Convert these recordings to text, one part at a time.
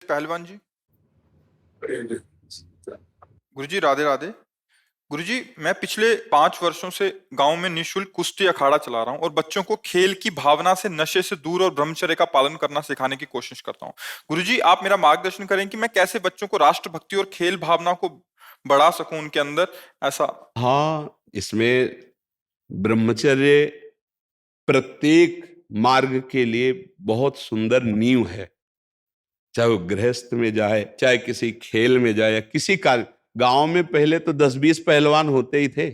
पहलवान जी। गुरुजी राधे राधे। गुरुजी, मैं पिछले 5 वर्षों से गांव में निःशुल्क कुश्ती अखाड़ा चला रहा हूं और बच्चों को खेल की भावना से, नशे से दूर और ब्रह्मचर्य का पालन करना सिखाने की कोशिश करता हूं। गुरुजी, आप मेरा मार्गदर्शन करें कि मैं कैसे बच्चों को राष्ट्रभक्ति और खेल भावना को बढ़ा सकूं उनके अंदर, ऐसा। हाँ, इसमें ब्रह्मचर्य प्रत्येक मार्ग के लिए बहुत सुंदर नींव है। चाहे वो गृहस्थ में जाए, चाहे किसी खेल में जाए, या किसी कार्य। गांव में पहले तो 10-20 पहलवान होते ही थे।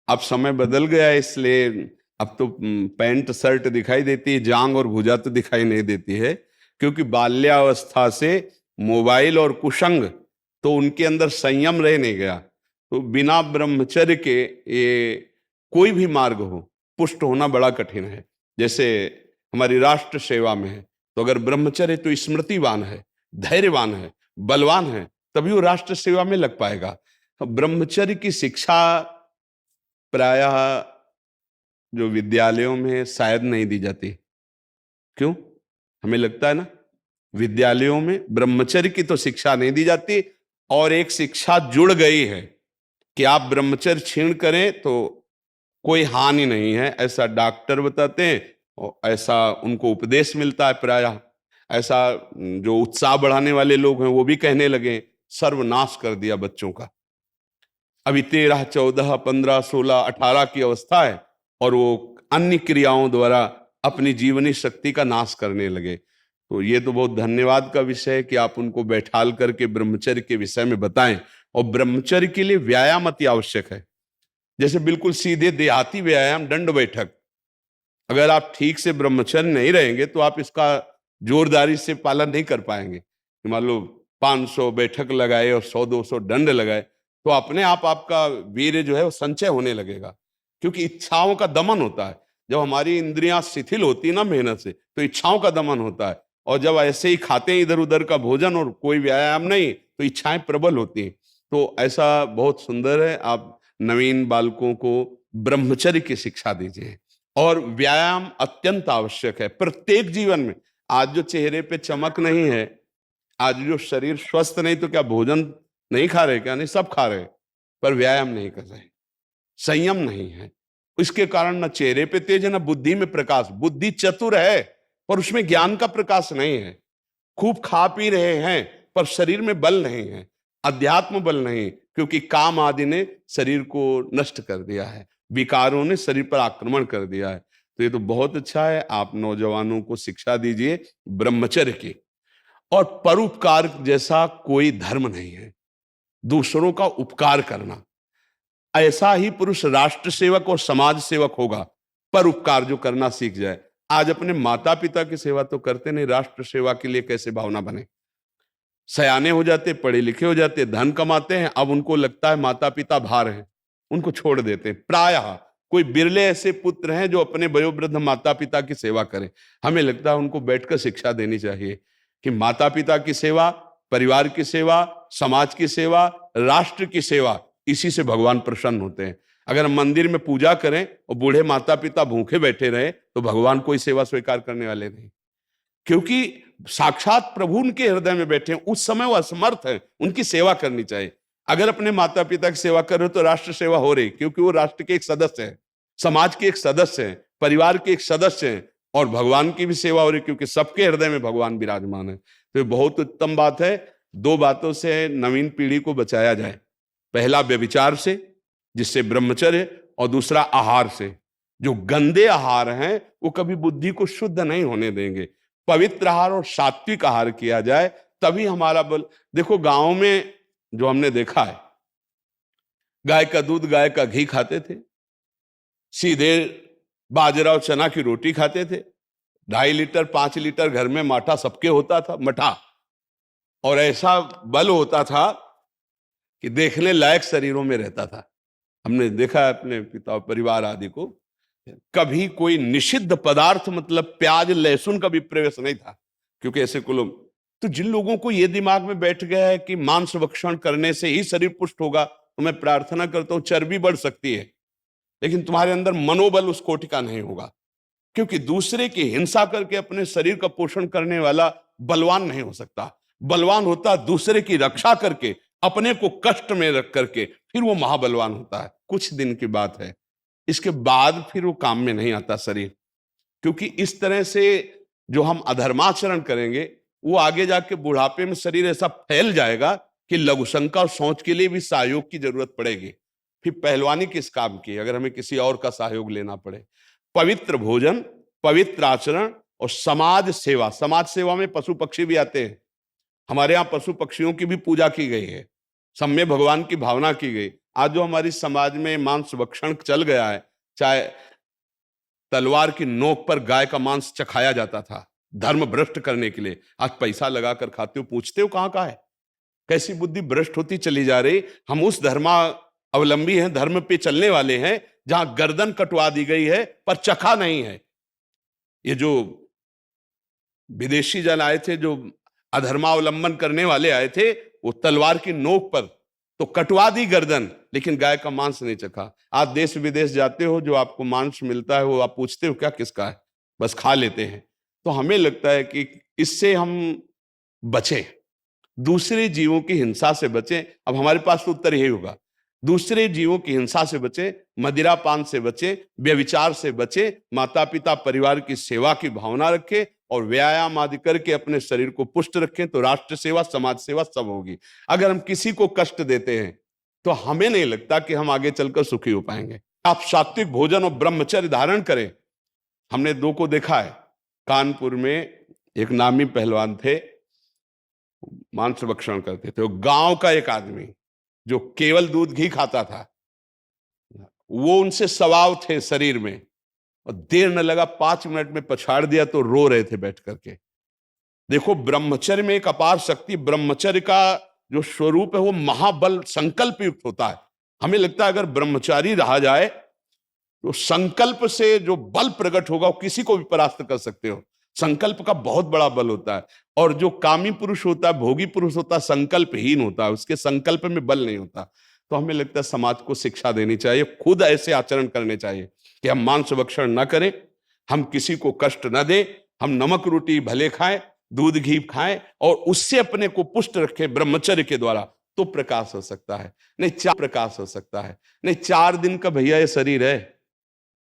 अब समय बदल गया है, इसलिए अब तो पैंट शर्ट दिखाई देती है, जांग और भुजा तो दिखाई नहीं देती है। क्योंकि बाल्यावस्था से मोबाइल और कुसंग, तो उनके अंदर संयम रह नहीं गया। तो बिना ब्रह्मचर्य के ये कोई भी मार्ग हो, पुष्ट होना बड़ा कठिन है। जैसे हमारी राष्ट्र सेवा में है, तो अगर ब्रह्मचर्य तो स्मृतिवान है, धैर्यवान है, बलवान है, तभी वो राष्ट्र सेवा में लग पाएगा। ब्रह्मचर्य की शिक्षा प्रायः जो विद्यालयों में शायद नहीं दी जाती। क्यों? हमें लगता है ना, विद्यालयों में ब्रह्मचर्य की तो शिक्षा नहीं दी जाती, और एक शिक्षा जुड़ गई है कि आप ब्रह्मचर्य क्षीण करें तो कोई हानि नहीं है, ऐसा डॉक्टर बताते हैं और ऐसा उनको उपदेश मिलता है प्रायः। ऐसा जो उत्साह बढ़ाने वाले लोग हैं वो भी कहने लगे, सर्वनाश कर दिया बच्चों का। अभी 13, 14, 15, 16, 18 की अवस्था है और वो अन्य क्रियाओं द्वारा अपनी जीवनी शक्ति का नाश करने लगे। तो ये तो बहुत धन्यवाद का विषय है कि आप उनको बैठाल करके ब्रह्मचर्य के विषय में बताएं। और ब्रह्मचर्य के लिए व्यायाम अति आवश्यक है। जैसे बिल्कुल सीधे देहाती व्यायाम, दंड बैठक, अगर आप ठीक से ब्रह्मचर्य नहीं रहेंगे तो आप इसका जोरदारी से पालन नहीं कर पाएंगे। मान लो 500 बैठक लगाए और 100-200 दंड लगाए, तो अपने आप आपका वीर्य जो है वो संचय होने लगेगा। क्योंकि इच्छाओं का दमन होता है। जब हमारी इंद्रियां शिथिल होती है ना मेहनत से, तो इच्छाओं का दमन होता है। और जब ऐसे ही खाते हैं इधर उधर का भोजन और कोई व्यायाम नहीं, तो इच्छाएं प्रबल होती हैं। तो ऐसा बहुत सुंदर है, आप नवीन बालकों को ब्रह्मचर्य की शिक्षा दीजिए। और व्यायाम अत्यंत आवश्यक है प्रत्येक जीवन में। आज जो चेहरे पे चमक नहीं है, आज जो शरीर स्वस्थ नहीं, तो क्या भोजन नहीं खा रहे? क्या नहीं, सब खा रहे, पर व्यायाम नहीं कर रहे, संयम नहीं है। इसके कारण न चेहरे पे तेज है, न बुद्धि में प्रकाश। बुद्धि चतुर है पर उसमें ज्ञान का प्रकाश नहीं है। खूब खा पी रहे हैं पर शरीर में बल नहीं है, अध्यात्म बल नहीं, क्योंकि काम आदि ने शरीर को नष्ट कर दिया है, विकारों ने शरीर पर आक्रमण कर दिया है। तो ये तो बहुत अच्छा है, आप नौजवानों को शिक्षा दीजिए ब्रह्मचर्य की। और परोपकार जैसा कोई धर्म नहीं है, दूसरों का उपकार करना। ऐसा ही पुरुष राष्ट्र सेवक और समाज सेवक होगा, परोपकार जो करना सीख जाए। आज अपने माता पिता की सेवा तो करते नहीं, राष्ट्र सेवा के लिए कैसे भावना बने? सयाने हो जाते, पढ़े लिखे हो जाते, धन कमाते हैं, अब उनको लगता है माता पिता भार हैं, उनको छोड़ देते हैं। प्रायः कोई बिरले ऐसे पुत्र हैं जो अपने वयोवृद्ध माता पिता की सेवा करें। हमें लगता है उनको बैठकर शिक्षा देनी चाहिए कि माता पिता की सेवा, परिवार की सेवा, समाज की सेवा, राष्ट्र की सेवा, इसी से भगवान प्रसन्न होते हैं। अगर हम मंदिर में पूजा करें और बूढ़े माता पिता भूखे बैठे रहे, तो भगवान कोई सेवा स्वीकार करने वाले नहीं। क्योंकि साक्षात प्रभु उनके हृदय में बैठे हैं, उस समय वो असमर्थ है, उनकी सेवा करनी चाहिए। अगर अपने माता पिता की सेवा कर रहे हो तो राष्ट्र सेवा हो रही, क्योंकि वो राष्ट्र के एक सदस्य हैं, समाज के एक सदस्य हैं, परिवार के एक सदस्य हैं, और भगवान की भी सेवा हो रही, क्योंकि सबके हृदय में भगवान विराजमान है। तो ये बहुत उत्तम बात है। दो बातों से नवीन पीढ़ी को बचाया जाए, पहला व्यभिचार से, जिससे ब्रह्मचर्य, और दूसरा आहार से। जो गंदे आहार हैं वो कभी बुद्धि को शुद्ध नहीं होने देंगे। पवित्र आहार और सात्विक आहार किया जाए, तभी हमारा बल। देखो गांव में जो हमने देखा है, गाय का दूध, गाय का घी खाते थे, सीधे बाजरा और चना की रोटी खाते थे, 2.5 लीटर 5 लीटर घर में माठा सबके होता था, मठा। और ऐसा बल होता था कि देखने लायक शरीरों में रहता था। हमने देखा है अपने पिता परिवार आदि को, कभी कोई निषिद्ध पदार्थ मतलब प्याज लहसुन का भी प्रवेश नहीं था, क्योंकि ऐसे को लोग। तो जिन लोगों को यह दिमाग में बैठ गया है कि मांस भक्षण करने से ही शरीर पुष्ट होगा, तो मैं प्रार्थना करता हूं, चर्बी बढ़ सकती है लेकिन तुम्हारे अंदर मनोबल उस कोटि का नहीं होगा। क्योंकि दूसरे की हिंसा करके अपने शरीर का पोषण करने वाला बलवान नहीं हो सकता। बलवान होता है दूसरे की रक्षा करके, अपने को कष्ट में रख करके, फिर वो महाबलवान होता है। कुछ दिन की बात है, इसके बाद फिर वो काम में नहीं आता शरीर। क्योंकि इस तरह से जो हम अधर्माचरण करेंगे, वो आगे जाके बुढ़ापे में शरीर ऐसा फैल जाएगा कि लघुशंका और सोच के लिए भी सहयोग की जरूरत पड़ेगी। फिर पहलवानी किस काम की, अगर हमें किसी और का सहयोग लेना पड़े। पवित्र भोजन, पवित्र आचरण और समाज सेवा। समाज सेवा में पशु पक्षी भी आते हैं। हमारे यहाँ पशु पक्षियों की भी पूजा की गई है, सम्य भगवान की भावना की गई। आज जो हमारी समाज में मांस भक्षण चल गया है, चाहे तलवार की नोक पर गाय का मांस चखाया जाता था धर्म भ्रष्ट करने के लिए, आज पैसा लगाकर खाते हो, पूछते हो कहां का है। कैसी बुद्धि भ्रष्ट होती चली जा रही। हम उस धर्मा अवलंबी हैं, धर्म पे चलने वाले हैं, जहां गर्दन कटवा दी गई है पर चखा नहीं है। ये जो विदेशी जन आए थे, जो अधर्मावलंबन करने वाले आए थे, वो तलवार की नोक पर तो कटवा दी गर्दन, लेकिन गाय का मांस नहीं चखा। आप देश विदेश जाते हो, जो आपको मांस मिलता है वो आप पूछते हो क्या किसका है, बस खा लेते हैं। तो हमें लगता है कि इससे हम बचें, दूसरे जीवों की हिंसा से बचें। अब हमारे पास तो उत्तर यही होगा, दूसरे जीवों की हिंसा से बचें, मदिरापान से बचें, व्यभिचार से बचें, माता पिता परिवार की सेवा की भावना रखें और व्यायाम आदि करके अपने शरीर को पुष्ट रखें, तो राष्ट्र सेवा, समाज सेवा सब होगी। अगर हम किसी को कष्ट देते हैं तो हमें नहीं लगता कि हम आगे चलकर सुखी हो पाएंगे। आप सात्विक भोजन और ब्रह्मचर्य धारण करें। हमने दो को देखा है, कानपुर में एक नामी पहलवान थे, मांस भक्षण करते थे। गांव का एक आदमी जो केवल दूध घी खाता था, वो उनसे स्वभाव थे शरीर में, और देर न लगा 5 मिनट में पछाड़ दिया तो रो रहे थे बैठ करके। देखो, ब्रह्मचर्य में एक अपार शक्ति, ब्रह्मचर्य का जो स्वरूप है वो महाबल संकल्प युक्त होता है। हमें लगता है अगर ब्रह्मचारी रहा जाए तो संकल्प से जो बल प्रकट होगा वो किसी को भी परास्त कर सकते हो। संकल्प का बहुत बड़ा बल होता है। और जो कामी पुरुष होता है, भोगी पुरुष होता है, संकल्पहीन होता है, उसके संकल्प में बल नहीं होता। तो हमें लगता है समाज को शिक्षा देनी चाहिए, खुद ऐसे आचरण करने चाहिए कि हम मांस भक्षण न करें, हम किसी को कष्ट न दें, हम नमक रोटी भले खाएं, दूध घी खाएं और उससे अपने को पुष्ट रखें ब्रह्मचर्य के द्वारा, तो प्रकाश हो सकता है। नहीं 4 प्रकाश हो सकता है, नहीं 4 दिन का भैया ये शरीर है,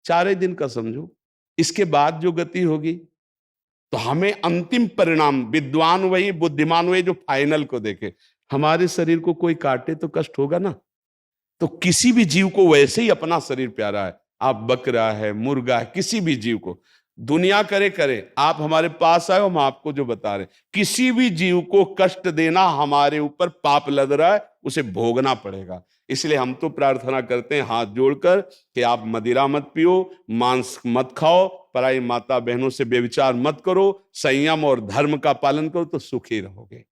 4 ही दिन का समझो। इसके बाद जो गति होगी, तो हमें अंतिम परिणाम, विद्वान वही बुद्धिमान वही जो फाइनल को देखे। हमारे शरीर को कोई काटे तो कष्ट होगा ना। तो किसी भी जीव को वैसे ही अपना शरीर प्यारा है। आप बकरा है, मुर्गा है, किसी भी जीव को दुनिया करे करे, आप हमारे पास आए, हम आपको जो बता रहे, किसी भी जीव को कष्ट देना हमारे ऊपर पाप लग रहा है, उसे भोगना पड़ेगा। इसलिए हम तो प्रार्थना करते हैं हाथ जोड़कर कि आप मदिरा मत पियो, मांस मत खाओ, पराई माता बहनों से व्यभिचार मत करो, संयम और धर्म का पालन करो, तो सुखी रहोगे।